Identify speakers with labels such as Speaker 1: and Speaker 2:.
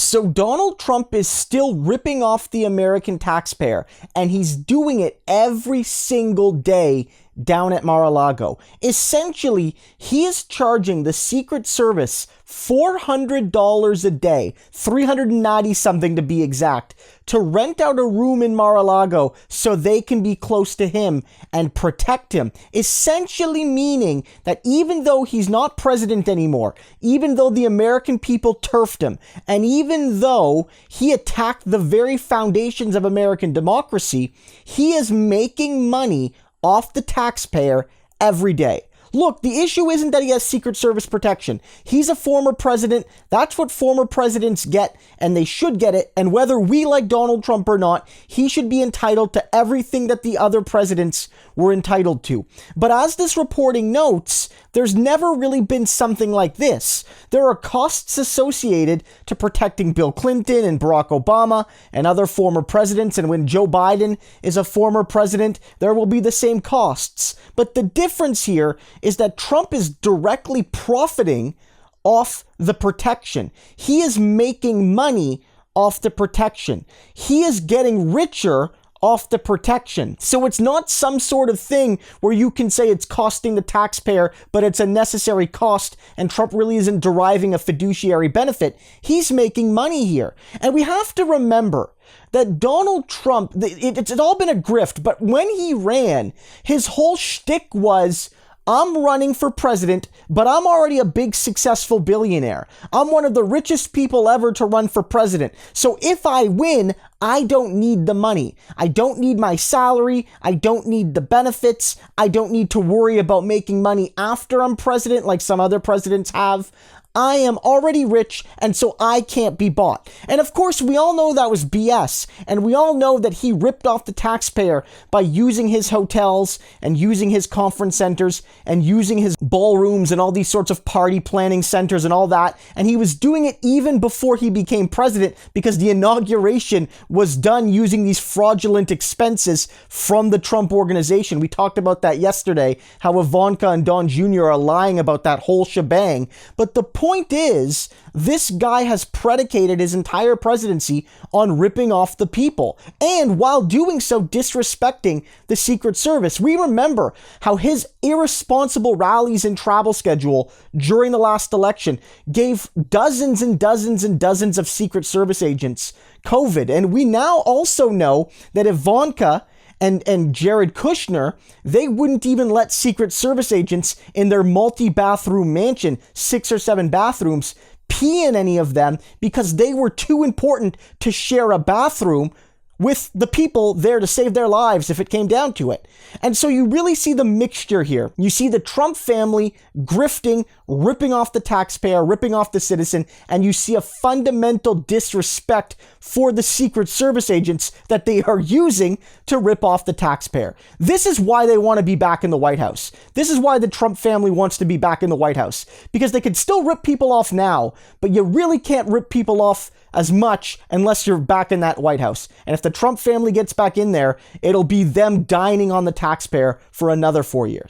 Speaker 1: So Donald Trump is still ripping off the American taxpayer, and he's doing it every single day down at Mar-a-Lago. Essentially, he is charging the Secret Service $400 a day, $390 something to be exact, to rent out a room in Mar-a-Lago so they can be close to him and protect him. Essentially meaning that even though he's not president anymore, even though the American people turfed him, and even though he attacked the very foundations of American democracy, he is making money off the taxpayer every day. Look, the issue isn't that he has Secret Service protection. He's a former president. That's what former presidents get, and they should get it. And whether we like Donald Trump or not, he should be entitled to everything that the other presidents were entitled to. But as this reporting notes, there's never really been something like this. There are costs associated to protecting Bill Clinton and Barack Obama and other former presidents. And when Joe Biden is a former president, there will be the same costs. But the difference here is that Trump is directly profiting off the protection. He is making money off the protection. He is getting richer off the protection. So it's not some sort of thing where you can say it's costing the taxpayer, but it's a necessary cost and Trump really isn't deriving a fiduciary benefit. He's making money here. And we have to remember that Donald Trump, it's all been a grift, but when he ran, his whole shtick was, I'm running for president, but I'm already a big successful billionaire. I'm one of the richest people ever to run for president. So if I win, I don't need the money. I don't need my salary. I don't need the benefits. I don't need to worry about making money after I'm president like some other presidents have. I am already rich, and so I can't be bought. And of course, we all know that was BS, and we all know that he ripped off the taxpayer by using his hotels and using his conference centers and using his ballrooms and all these sorts of party planning centers and all that. And he was doing it even before he became president because the inauguration was done using these fraudulent expenses from the Trump organization. We talked about that yesterday, how Ivanka and Don Jr. are lying about that whole shebang. But the point is, this guy has predicated his entire presidency on ripping off the people, and while doing so, disrespecting the Secret Service. We remember how his irresponsible rallies and travel schedule during the last election gave dozens and dozens and dozens of Secret Service agents COVID, and we now also know that Ivanka and Jared Kushner, they wouldn't even let Secret Service agents in their multi-bathroom mansion, 6 or 7 bathrooms, pee in any of them because they were too important to share a bathroom with the people there to save their lives if it came down to it. And so you really see the mixture here. You see the Trump family grifting, ripping off the taxpayer, ripping off the citizen, and you see a fundamental disrespect for the Secret Service agents that they are using to rip off the taxpayer. This is why they want to be back in the White House. This is why the Trump family wants to be back in the White House, because they can still rip people off now, but you really can't rip people off as much unless you're back in that White House. And if the Trump family gets back in there, it'll be them dining on the taxpayer for another 4 years.